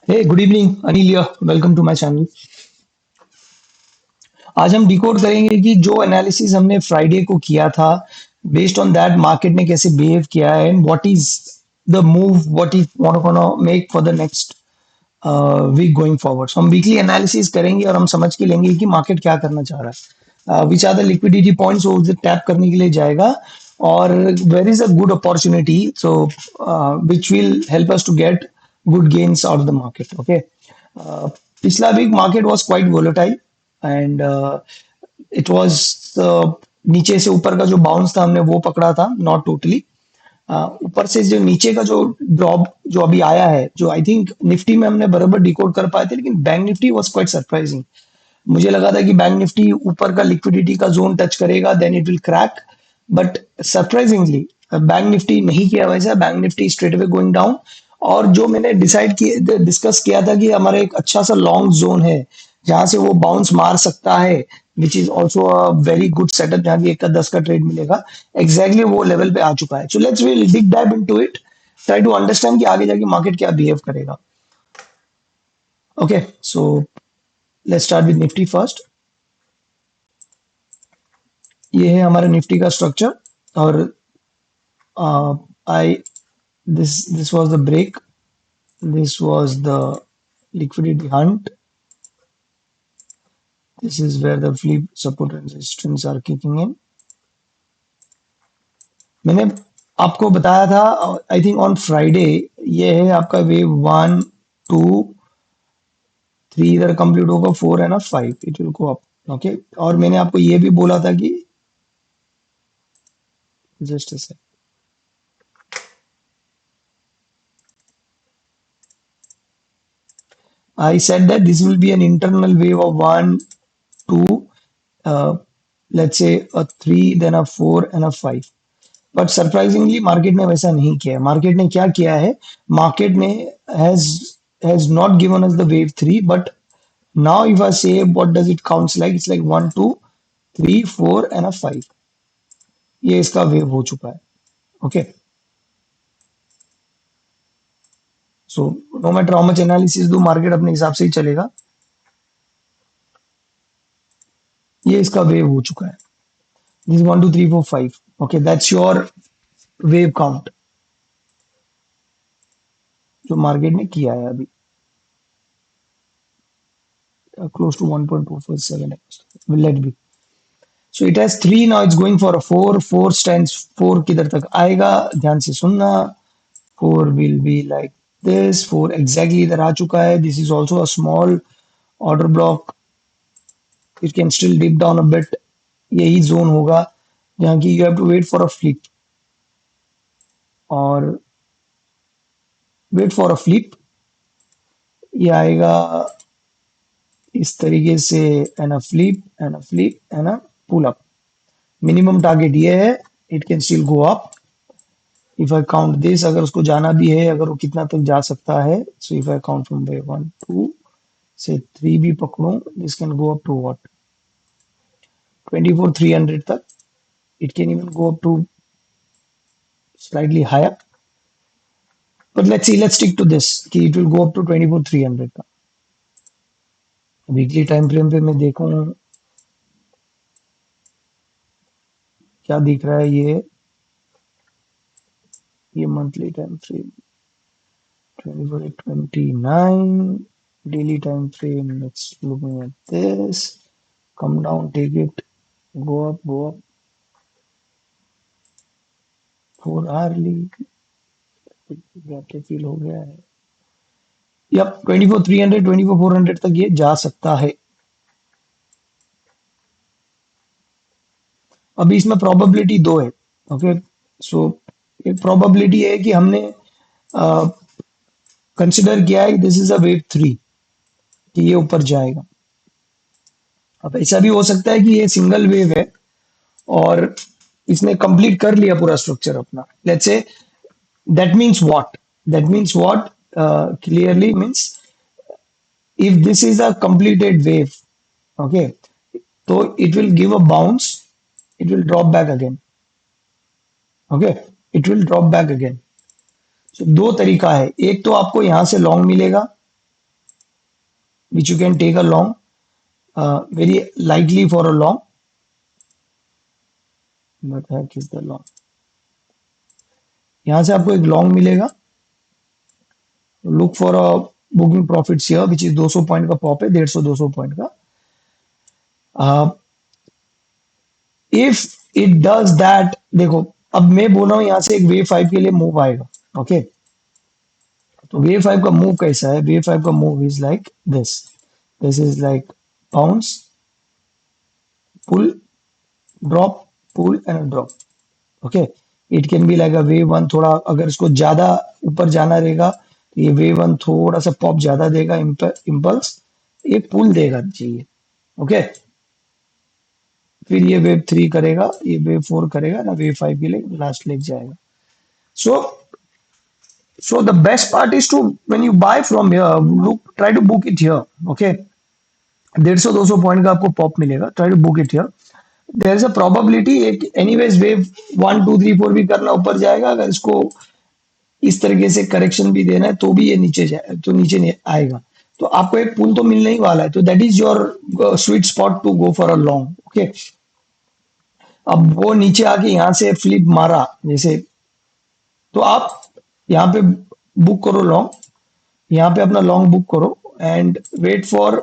Hey good evening Anil welcome to my channel. आज हम decode करेंगे कि जो एनालिसिस हमने फ्राइडे को किया था बेस्ड ऑन दैट मार्केट ने कैसे बिहेव किया है and what is the move what is want to make for the next week going forward. हम वीकली एनालिसिस करेंगे और हम समझ के लेंगे कि मार्केट क्या करना चाह रहा है, which are the liquidity points वो टैप करने के लिए जाएगा और where is a good opportunity so which will help us to get good gains out of the market. Okay. पिछला week market was quite volatile and it was नीचे से ऊपर का जो बाउंस था हमने वो पकड़ा था, नॉट टोटली। ऊपर से जो नीचे का जो ड्रॉप जो अभी आया है, जो आई थिंक निफ्टी में हमने बराबर डिकोड कर पाए थे, लेकिन bank Nifty was quite surprising. मुझे लगा था कि बैंक निफ्टी ऊपर का लिक्विडिटी का जोन टच करेगा then it will crack, but surprisingly Bank Nifty नहीं किया वैसा। Bank Nifty straight away going down. और जो मैंने डिसाइड किया डिस्कस किया था कि हमारा एक अच्छा सा लॉन्ग जोन है जहां से वो बाउंस मार सकता है, which is also a very good setup, जहां की 1 का 10 का ट्रेड मिलेगा। एग्जैक्टली वो लेवल पे आ चुका है। So let's will dig dive into it, try to understand कि आगे जाके मार्केट क्या बिहेव करेगा। Okay, so let's start with Nifty first. ये है हमारा निफ्टी का स्ट्रक्चर और आई this was the break, this was the liquidity hunt, this is where the flip support and resistance are kicking in। मैंने आपको बताया था आई थिंक ऑन फ्राइडे, ये है आपका वेव 1 2 3, इधर कंप्लीट होगा 4 है ना 5, it will go up. Okay, और मैंने आपको ये भी बोला था कि just a second, I said that this will be an internal wave of 1 2, uh, let's say a 3, then a 4 and a 5। But surprisingly market ने वैसा नहीं किया। मार्केट ने क्या किया है, मार्केट ने has has not given us the wave 3, but now if I say what does it counts like, it's like 1 2 3 4 and a 5। ये इसका वेव हो चुका है। Okay, so no matter how much analysis do, market अपने हिसाब से ही चलेगा। ये इसका वेव हो चुका है। This 1 2 3 4 5। Okay, that's your wave count जो मार्केट ने किया है अभी, close to 1.247। Let be. So it has 3, now it's going for a 4। 4 stands, 4 किधर तक आएगा ध्यान से सुनना। 4 will be like this, 4 exactly इधर आ चुका है। This is also a small order block, it can still dip down a bit. यही जोन होगा जहाँ की you have to wait for a flip, और वेट फॉर अ फ्लिप। ये आएगा इस तरीके से, and a flip and a flip and a pull up. Minimum target ये है, it can still go up if I count this. अगर उसको जाना भी है, अगर वो कितना तक जा सकता है, so if I count from 1 2 से 3 भी पकड़ूं, this can go up to what, 24 300 तक। It can even go up to slightly higher, but let's see, let's stick to this कि it will go up to 24 300 का। Weekly time frame पे मैं देखूं क्या दिख रहा है। ये monthly time frame 24 29, daily time frame, it's looking at this, come down, take it, go up, 4 hourly जाके फील हो गया है। यप, 24 300 24 400 तक ये जा सकता है। अभी इसमें प्रोबेबिलिटी दो है। ओके, सो एक प्रोबेबिलिटी है कि हमने कंसिडर किया है दिस इज अ वेव 3, कि ये ऊपर जाएगा। अब ऐसा भी हो सकता है कि ये सिंगल वेव है और इसने कंप्लीट कर लिया पूरा स्ट्रक्चर अपना। Let's say that means what, that means what, clearly means if this is a completed wave, okay, so it will give a bounce, it will drop back again। okay, it will drop back again। so दो तरीका है, एक तो आपको यहां से long मिलेगा, which you can take a long, very lightly for a long. What the heck is the long? यहाँ से आपको एक लॉन्ग मिलेगा. Look for a booking profits here which is 200 point का पॉप है, 150 200 पॉइंट का. इफ इट डज दैट, देखो अब मैं बोल रहा हूँ यहाँ से एक वेव 5 के लिए मूव आएगा. ओके, तो वेव 5 का मूव कैसा है? वेव 5 का move is like this is like bounce, pull, drop, pull and drop. Okay, it can be like a wave one. थोड़ा अगर इसको ज्यादा ऊपर जाना रहेगा तो ये वेव वन थोड़ा सा पॉप ज्यादा देगा, इम्पल्स, ये पुल देगा चाहिए. ओके, फिर ये वेव थ्री करेगा, ये वेव फोर करेगा ना, वेव फाइव के लिए लास्ट लेग जाएगा. सो so the best part is to when you buy from here, look, try to book it here. Okay, 150 200 point का आपको पॉप मिलेगा. Try to book it here. There is a probability एक anyways wave one two three four भी करना ऊपर जाएगा. अगर इसको इस तरीके से करेक्शन भी देना है तो भी ये नीचे जाए तो नीचे नहीं आएगा. तो आपको एक पुल तो मिलने ही वाला है. तो that is your sweet spot to go for a long. Okay, अब वो नीचे आके यहाँ से फ्लिप मारा जैसे, तो आप यहाँ पे बुक करो लॉन्ग. यहाँ पे अपना लॉन्ग बुक करो and wait for,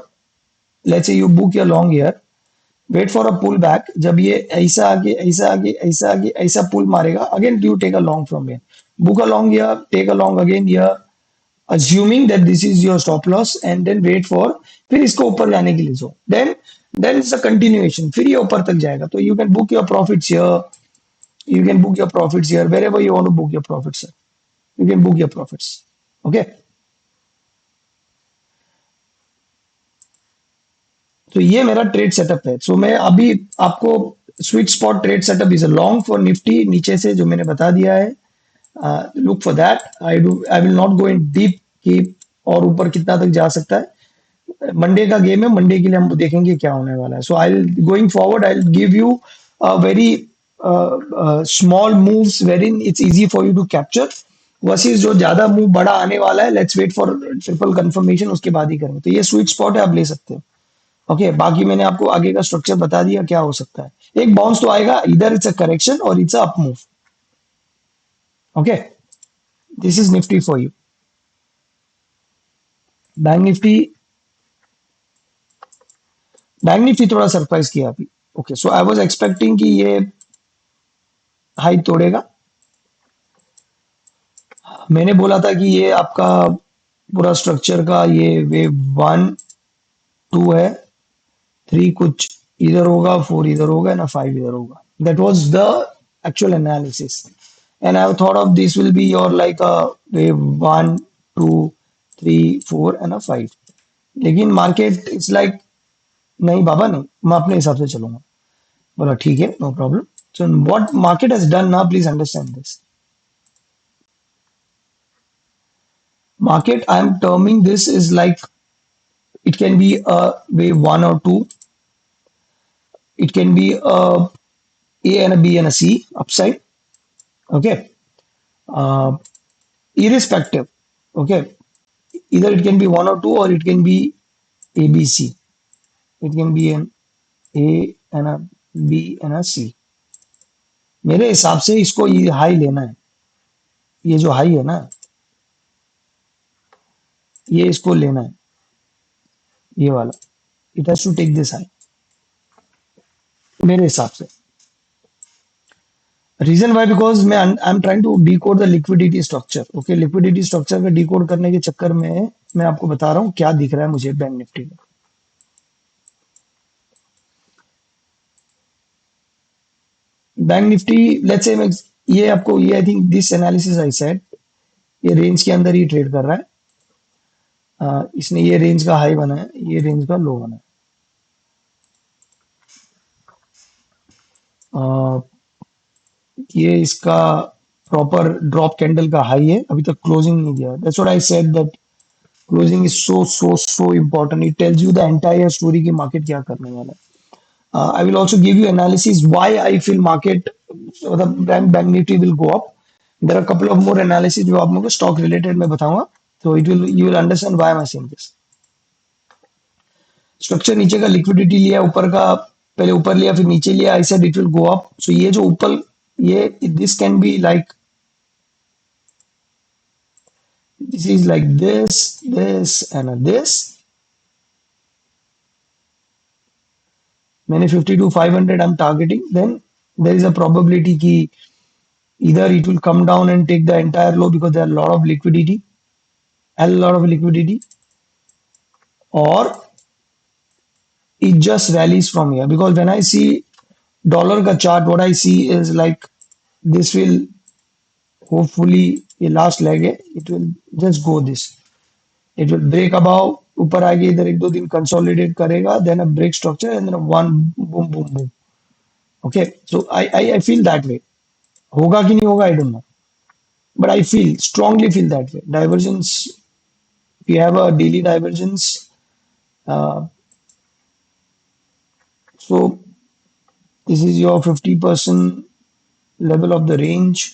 let's say you book your long here. Wait for a pull back. जब ये ऐसा आगे ऐसा आगे ऐसा आगे ऐसा पुल मारेगा, again you take a long from here. Book a long here, take a long again here, assuming that this is your stop loss, and then wait for, फिर इसको ऊपर जाने के लिए जो, then it's a continuation, फिर ये ऊपर तक जाएगा. तो you can book your profits here, you can book your profits here, wherever you want to book your profits sir. You can book your profits. Okay, तो ये मेरा ट्रेड सेटअप है. सो मैं अभी आपको sweet spot trade setup is a long for Nifty नीचे से जो मैंने बता दिया है. Look for that. I will not go in deep कि और ऊपर कितना तक जा सकता है. मंडे का गेम है, मंडे के लिए हम देखेंगे क्या होने वाला है. So I going forward I give you very small moves where in it's easy for you to capture, versus जो ज्यादा मूव बड़ा आने वाला है. Let's wait for triple confirmation, उसके बाद ही करेंगे. तो ये स्वीट स्पॉट है, आप ले सकते हो. ओके, बाकी मैंने आपको आगे का स्ट्रक्चर बता दिया क्या हो सकता है. एक बाउंस तो आएगा, इधर इट्स अ करेक्शन और it's a up move. Okay, this is Nifty for you. Bank Nifty, bank Nifty थोड़ा सरप्राइज किया अभी. Okay, so I was expecting कि ये हाई तोड़ेगा. मैंने बोला था कि ये आपका पूरा स्ट्रक्चर का ये वेव वन टू है, थ्री कुछ इधर होगा, फोर इधर होगा ना, फाइव इधर होगा. That was the actual analysis. And I thought of this will be your like a wave one two three four and a five. लेकिन मार्केट इट्स लाइक नहीं बाबा नहीं, मैं अपने हिसाब से चलूंगा. बोला ठीक है, no problem. So what market has done now, please understand this. Market, I'm terming this is like it can be a wave one or two, it can be a and a B and a C upside. Okay, uh, irrespective. Okay, either it can be one or two or it can be A B C. It can be an A and a B and a C. मेरे हिसाब से इसको ये high लेना है. ये जो high है ना, ये इसको लेना है, ये वाला. It has to take this high मेरे हिसाब से. रीजन वाई, बिकॉज मैं I am trying to decode the liquidity structure. Okay, liquidity structure का डिकोड करने के चक्कर में मैं आपको बता रहा हूँ क्या दिख रहा है मुझे बैंक निफ्टी में. बैंक निफ्टी, लेट्स से मैं ये आपको ये I think this analysis I said, ये रेंज के अंदर ही ट्रेड कर रहा है. इसने ये रेंज का हाई बना है, ये रेंज का लो बना है. ये इसका प्रॉपर ड्रॉप कैंडल का हाई है, अभी तक क्लोजिंग नहीं दिया. That's what I said that closing is so important. It tells you the entire story की मार्केट क्या करने वाला है. I will also give you analysis why I feel market, so the bank nifty will go up. There are a couple of more analysis जो आप लोगों को stock related में बताऊंगा. So it will, you will understand why am I saying this. Structure नीचे का liquidity लिया, ऊपर का पहले ऊपर लिया फिर नीचे लिया, I said it will go up. So ये जो ऊपर, ये this can be like, this is like this and this. मैंने 50 to 500 I am targeting, then there is a probability कि either it will come down and take the entire low because there are a lot of liquidity, a lot of liquidity, or it just rallies from here. Because when I see dollar ka chart, what I see is like this will hopefully ये last leg है, it will just go this, it will break above, ऊपर आगे इधर एक दो दिन consolidate करेगा, then a break structure and then a one boom boom boom. Okay, so I feel that way. होगा कि नहीं होगा I don't know, but I feel strongly feel that way. Divergence, we have a daily divergence. Uh, so this is your 50% level of the range.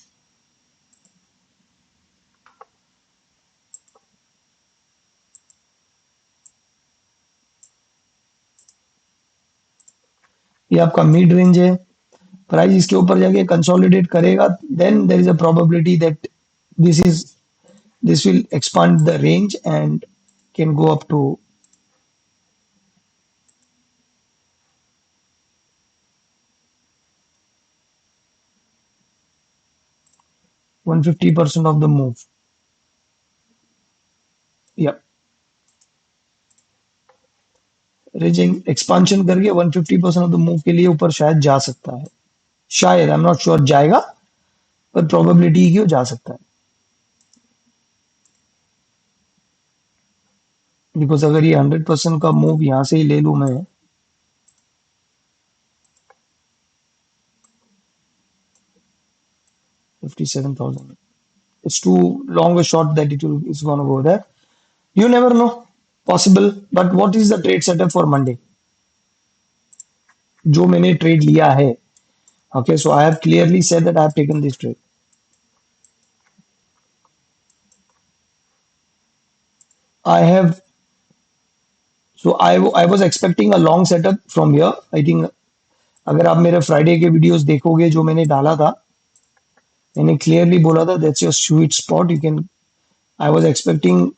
ये आपका mid range है। Price इसके ऊपर जाके कंसोलिडेट करेगा, then there is a probability that this is this will expand the range and can go up to 150% of the move. Yeah, ranging expansion करके 150% of the move के लिए ऊपर शायद जा सकता है, शायद, आई एम नॉट श्योर जाएगा, पर प्रोबेबिलिटी की वो जा सकता है। बिकॉज अगर ये 100% का मूव यहाँ से ही ले लूं मैं, 57,000, it's too long a shot that it's gonna go there. You never know, possible. But what is the trade setup for Monday? जो मैंने ट्रेड लिया है, okay, so I have clearly said that I have taken this trade. I have, so I was expecting a long setup from here. I think अगर आप मेरे Friday के videos देखोगे जो मैंने डाला था, मैंने क्लियरली बोला था that's your sweet spot, you can, I was expecting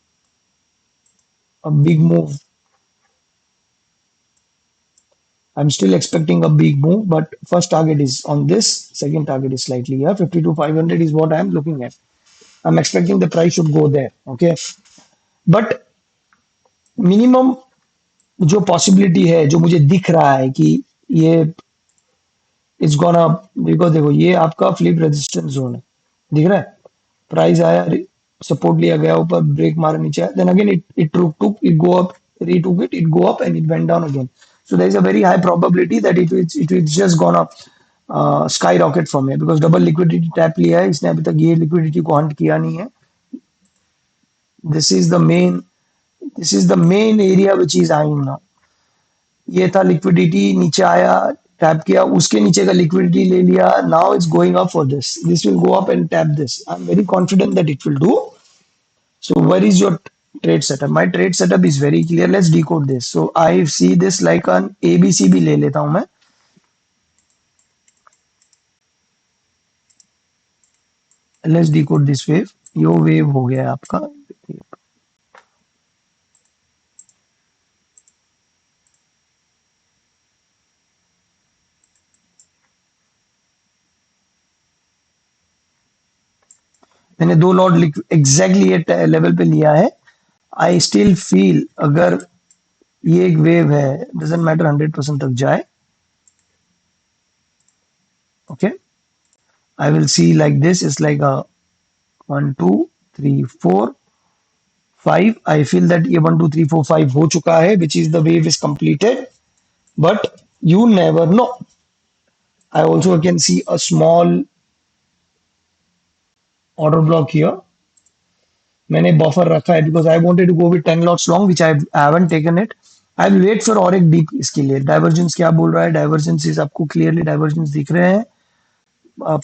a big move, I'm still expecting a big move, but first target is on this, second target is slightly here. 50 to 500 is what I'm looking at. I'm expecting the price should go there. Okay. But minimum जो possibility है, जो मुझे दिख रहा है कि ये it's gonna, because देखो ये आपका फ्लिप रेजिस्टेंस जोन है, दिख रहा है, प्राइस आया, सपोर्ट लिया गया, ऊपर ब्रेक मारा, नीचे आया, then again it took it go up, retook it go up and it went down again. So there is a very high probability that it's just gonna skyrocket from here because double liquidity tap लिया है इसने, अभी तक ये liquidity को Hunt किया नहीं है। This is the main, this is the main area which is eyeing now. ये था लिक्विडिटी, नीचे आया, टैप किया, उसके नीचे का लिक्विडिटी ले लिया, now it's going up for this, this will go up and tap this, I am very confident that it will do. So where is your trade setup? My trade setup is very clear. Let's decode this. So I see this like an ABC भी ले लेता हूं मैं। Let's decode this wave. Yo wave हो गया है आपका। मैंने दो लॉट एग्जैक्टली ये लेवल पे लिया है। आई स्टिल फील अगर ये एक वेव है, डजेंट मैटर 100% तक जाए, okay, I will see like this is like a 1 2 3 4 5। I feel that ये 1 2 3 4 5 हो चुका है, which is the wave is completed, but you never know. I also can see a small order block here. मैंने buffer रखा है because I wanted to go with 10 lots long which I haven't taken it. I will wait for और एक deep इसके लिए। Divergence क्या बोल रहा है? डाइवर्जेंस आपको क्लियरली डाइवर्जेंस दिख रहे हैं,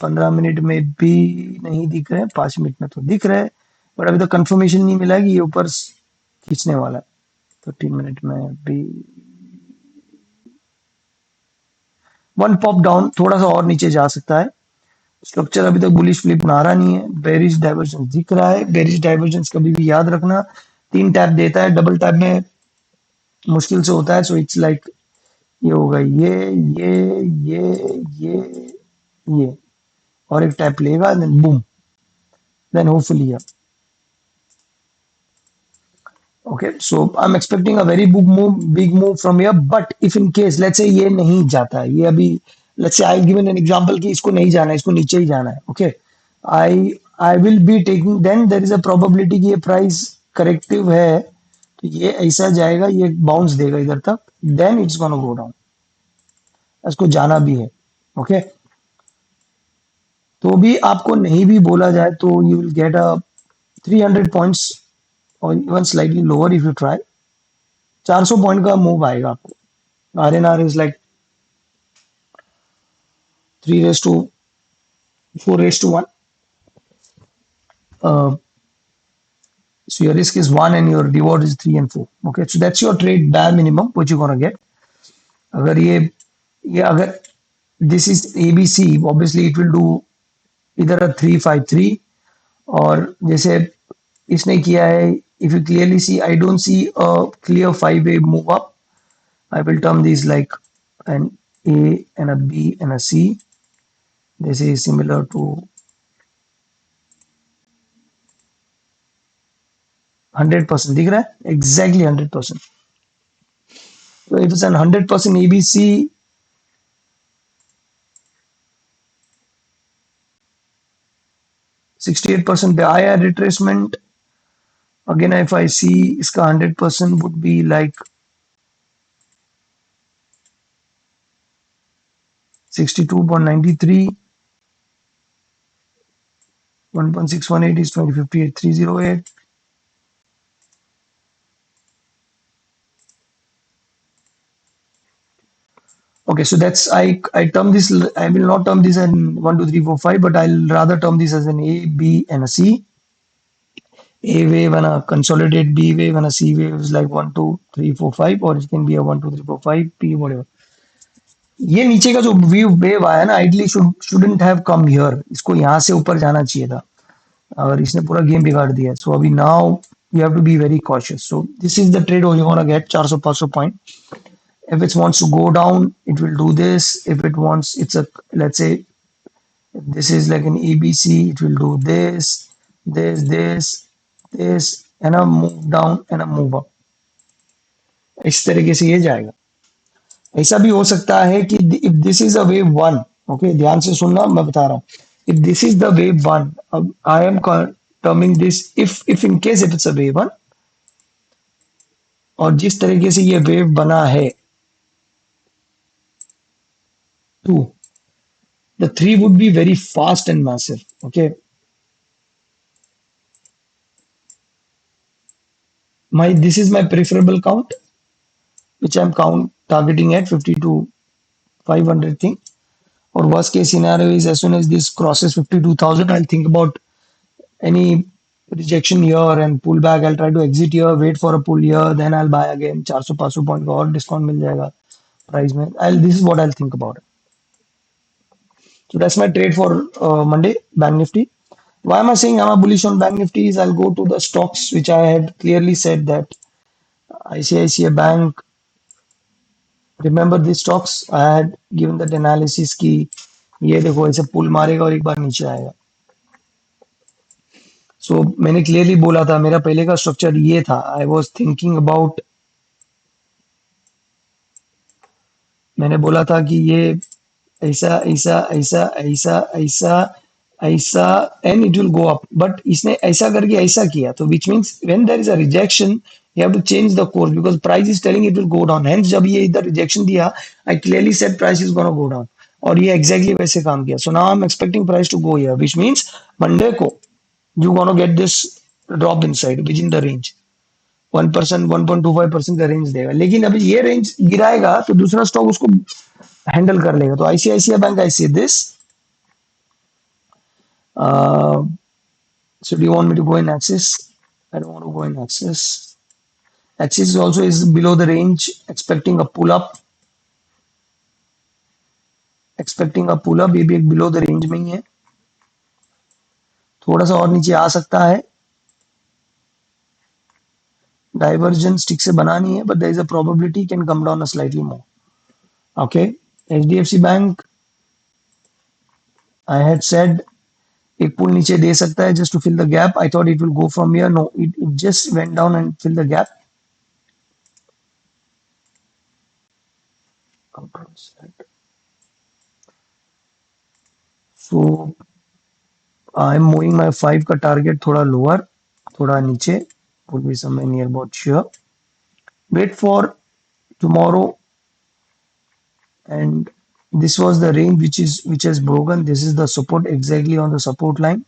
15 मिनट में भी नहीं दिख रहे हैं, 5 मिनट में तो दिख रहे हैं, बट अभी तक कंफर्मेशन नहीं मिला है कि ये ऊपर खींचने वाला है। 13 मिनट में भी वन पॉप डाउन थोड़ा सा और नीचे जा सकता है। स्ट्रक्चर अभी तक बुलिश फ्लिप बना रहा नहीं है, बेरिश डाइवर्जेंस दिख रहा है। बेरिश डाइवर्जेंस कभी भी याद रखना, तीन टैप देता है, डबल टैप में मुश्किल से होता है। सो इट्स लाइक ये होगा, ये ये और एक टैप लेगा, then boom, then hopefully okay, so I'm expecting a very big move from here. But if in case, let's say ये नहीं जाता है, ये अभी, let's say I'll give an example कि इसको नहीं जाना है, इसको नीचे ही जाना है, okay, I will be taking, then there is a probability कि ये price corrective है, तो ये ऐसा जाएगा, ये बाउंस देगा इधर तक, then it's gonna go down, इसको जाना भी है, okay, तो भी आपको नहीं भी बोला जाए तो you will get a 300 points or even slightly lower if you try, 400 point का मूव आएगा आपको। RNR is like 3 raised to 4 raised to 1. Uh, so your risk is 1 and your reward is 3 and 4. Okay, so that's your trade bare minimum, what you're gonna get. अगर ये अगर this is ABC, obviously it will do either a 353 और जैसे इसने किया है, if you clearly see, I don't see a clear 5-way move up. I will term these like an A and a B and a C. This is similar to 100% दिख रहा है, exactly 100%. So if it's an 100% ABC, 68% पे आया retracement. Again, if I see इसका 100% would be like 62.93, 1.618 is 2058,308. Okay, so that's I term this, I will not term this as 1, 2, 3, 4, 5, but I'll rather term this as an A, B, and a C. A wave and a consolidate B wave and a C wave is like 1, 2, 3, 4, 5, or it can be a 1, 2, 3, 4, 5, P, whatever. ये नीचे का जो view wave आया ना, ideally shouldn't have come here, इसको यहाँ से ऊपर जाना चाहिए था, और इसने पूरा गेम बिगाड़ दिया। सो अभी now you have to be very cautious. So this is the trade you're gonna get 400-500 point. If it wants to go down, it will do this. If it wants, it's a, let's say if this is like an ABC, it will do this, this, and a move down and a move up. इस तरीके से ये जाएगा। ऐसा भी हो सकता है कि if this is a wave one, okay ध्यान से सुनना, मैं बता रहा हूँ, if this is the wave one, अब I am terming this, if in case if it's a wave one, और जिस तरीके से ये वेव बना है two, the three would be very fast and massive, okay. My this is my preferable count, which I'm count targeting at 50 to 500 thing. Or worst case scenario is as soon as this crosses 52,000, I'll think about any rejection here and pull back. I'll try to exit here, wait for a pull here, then I'll buy again. 400-500 point का और discount मिल जाएगा price में। I'll this is what I'll think about it. So that's my trade for Monday, Bank Nifty. Why am I saying I'm a bullish on Bank Nifty? Is I'll go to the stocks which I had clearly said that ICICI Bank. Remember these stocks? I had given that analysis कि ये देखो ऐसे पुल मारेगा और एक बार नीचे आएगा। सो मैंने क्लियरली बोला था, मेरा पहले का स्ट्रक्चर ये था। आई वॉज थिंकिंग अबाउट, मैंने बोला था कि ये ऐसा ऐसा ऐसा ऐसा ऐसा ऐसा and it will go up, but इसने ऐसा करके ऐसा किया, तो which means when there is a rejection you have to change the course because price is telling it will go down. Hence जब ये इधर रिजेक्शन दिया, I clearly said price is gonna go down, और ये exactly वैसे काम किया। So now I am expecting price to go here, which means Monday को you gonna get this drop inside within the range 1%, 1.25% का range देगा। लेकिन अभी ये रेंज गिराएगा तो दूसरा स्टॉक उसको हैंडल कर लेगा। तो ICICI bank, I see this, so do you want me to go in Axis? I don't want to go in Axis. Axis also is below the range, expecting a pull up. Expecting a pull up, ये भी एक below the range में ही है, थोड़ा सा और नीचे आ सकता है, डाइवर्जेंस ठीक से बना नहीं है, but there is a probability can come down a slightly more. Okay, HDFC bank, I had said एक पुल नीचे दे सकता है just to fill the gap. I thought it will go from here, no it just went down and fill the gap. So I am moving my 5 का target थोड़ा lower, थोड़ा नीचे, would be somewhere near about here. Wait for tomorrow, and this was the range which has broken. This is the support exactly on the support line.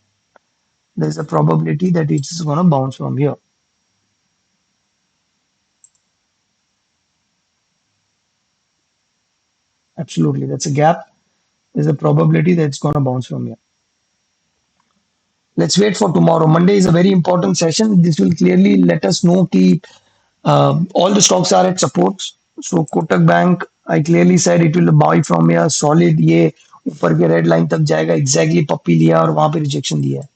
There is a probability that it is gonna bounce from here. Absolutely, that's a gap. There's a probability that it's gonna bounce from here. Let's wait for tomorrow. Monday is a very important session. This will clearly let us know कि all the stocks are at supports. So Kotak Bank, I clearly said it will buy from here solid. ये ऊपर के red line तक जाएगा, exactly पप्पी लिया और वहां पे रिजेक्शन दिया है.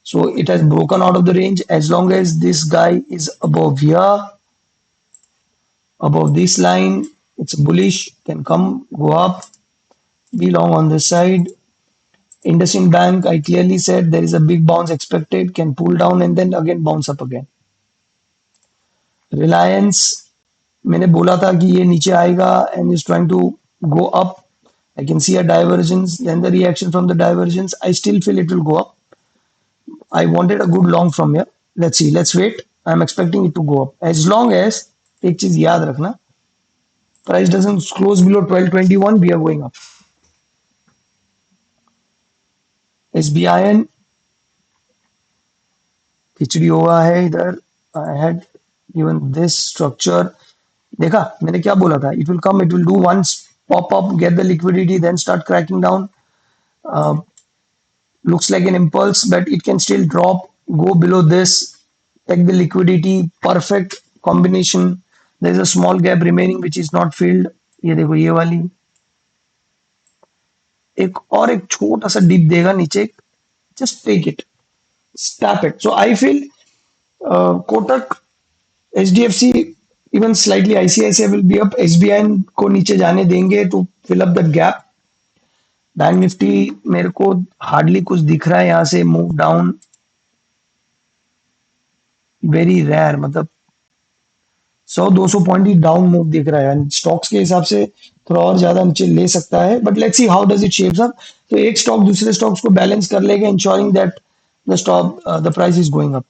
So it has broken out of the range. As long as this guy is above here, above this line, it's bullish, can come, go up, be long on this side. IndusInd Bank, I clearly said there is a big bounce expected, can pull down and then again bounce up again. Reliance, मैंने बोला था कि ये नीचे आएगा and is trying to go up. I can see a divergence, then the reaction from the divergence. I still feel it will go up. I wanted a good long from here. Let's see, let's wait. I'm expecting it to go up. As long as, एक चीज याद रखना, price doesn't close below 1221, we are going up. SBIN खिचड़ी हुआ है इधर. I had given this structure. देखा मैंने क्या बोला था, it will come, it will do once pop up, get the liquidity, then start cracking down. Looks like an impulse, but it can still drop, go below this, take the liquidity, perfect combination. There is a small gap remaining which is not filled. ये देखो ये वाली, एक और एक छोटा सा dip देगा नीचे, just take it, stop it. So I feel Kotak, HDFC, even slightly ICICI will be up. SBI को नीचे जाने देंगे to fill up that gap. Bank Nifty मेरे को हार्डली कुछ दिख रहा है यहाँ से मूव डाउन, वेरी रेयर, मतलब 100-200 पॉइंट ही डाउन मूव दिख रहा है. स्टॉक्स के हिसाब से थोड़ा और ज्यादा नीचे ले सकता है, but let's see how does it shapes up. तो एक स्टॉक दूसरे स्टॉक्स को बैलेंस कर लेगा, ensuring that the stock the price is going up.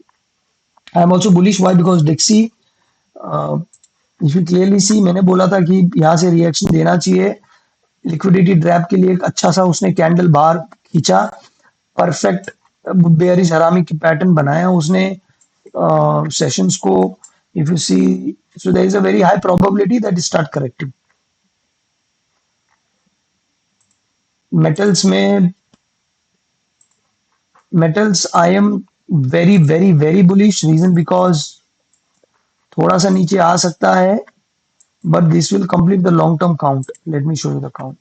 I am also bullish, why, because DXY, if you clearly see, मैंने बोला था कि यहाँ से रिएक्शन देना चाहिए. लिक्विडिटी ड्रैप के लिए एक अच्छा सा उसने कैंडल बाहर खींचा, परफेक्ट बेयरिश हरामी की पैटर्न बनाया उसने सेशंस को. If you see, so there is a very high probability that start correcting. Metals में, metals I am very very very bullish. Reason because थोड़ा सा नीचे आ सकता है, but this will complete the long term count. Let me show you the count.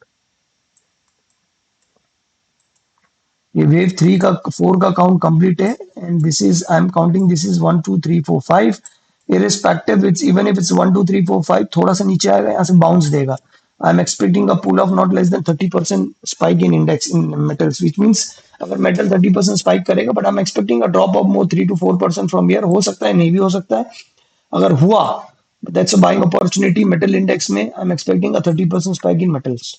ये wave 3 का 4 का काउंट कंप्लीट है, and this is, I am counting, this is 1 2 3 4 5. irrespective, it's even if it's 1 2 3 4 5, थोड़ा सा नीचे आएगा, यहाँ से बाउंस देगा. I am expecting a pull off not less than 30% spike in index in metals, which means अगर metal 30% spike करेगा, but I am expecting a drop off more 3 to 4% from here. हो सकता है, नहीं भी हो सकता है. अगर हुआ, that's a buying opportunity metal index में. I am expecting a 30% spike in metals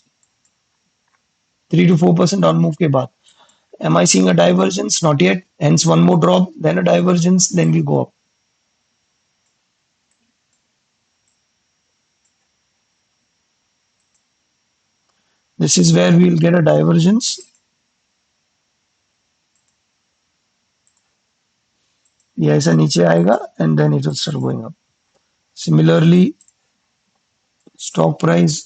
3 to 4% on move के बाद. Am I seeing a divergence? Not yet. Hence, one more drop, then a divergence, then we go up. This is where we'll get a divergence. ये ऐसा नीचे आएगा and then it will start going up. Similarly, stock price,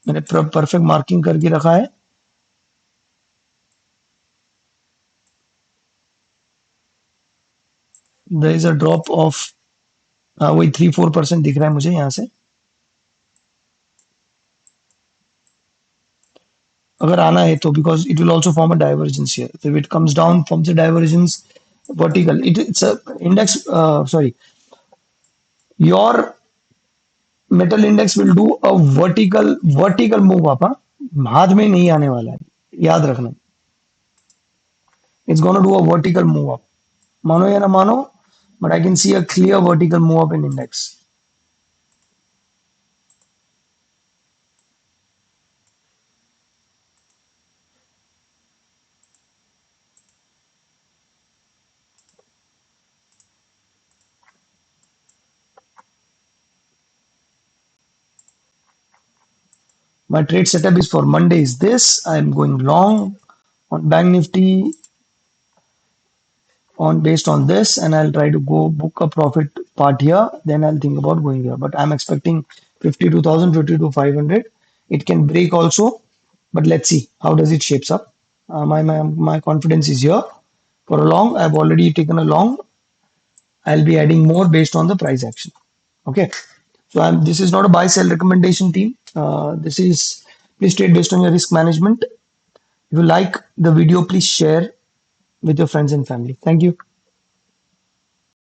मैंने perfect marking करके रखा है. There is a drop of वही 3-4% दिख रहा है मुझे यहाँ से. अगर आना है तो, because it will also form a divergence here. So if it comes down, forms a divergence vertical. It's a index. Sorry, your metal index will do a vertical move up. हाँ? हाथ में नहीं आने वाला है, याद रखना. It's gonna do a vertical move up. Mano ya na mano, but I can see a clear vertical move up in index. My trade setup is for Monday is this. I'm going long on Bank Nifty on based on this, and I'll try to go book a profit part here. Then I'll think about going here. But I'm expecting 52,000, 52,500. It can break also, but let's see how does it shapes up. My confidence is here for a long. I've already taken a long. I'll be adding more based on the price action. Okay. So this is not a buy sell recommendation team. This is please trade based on your risk management. If you like the video, please share with your friends and family. Thank you.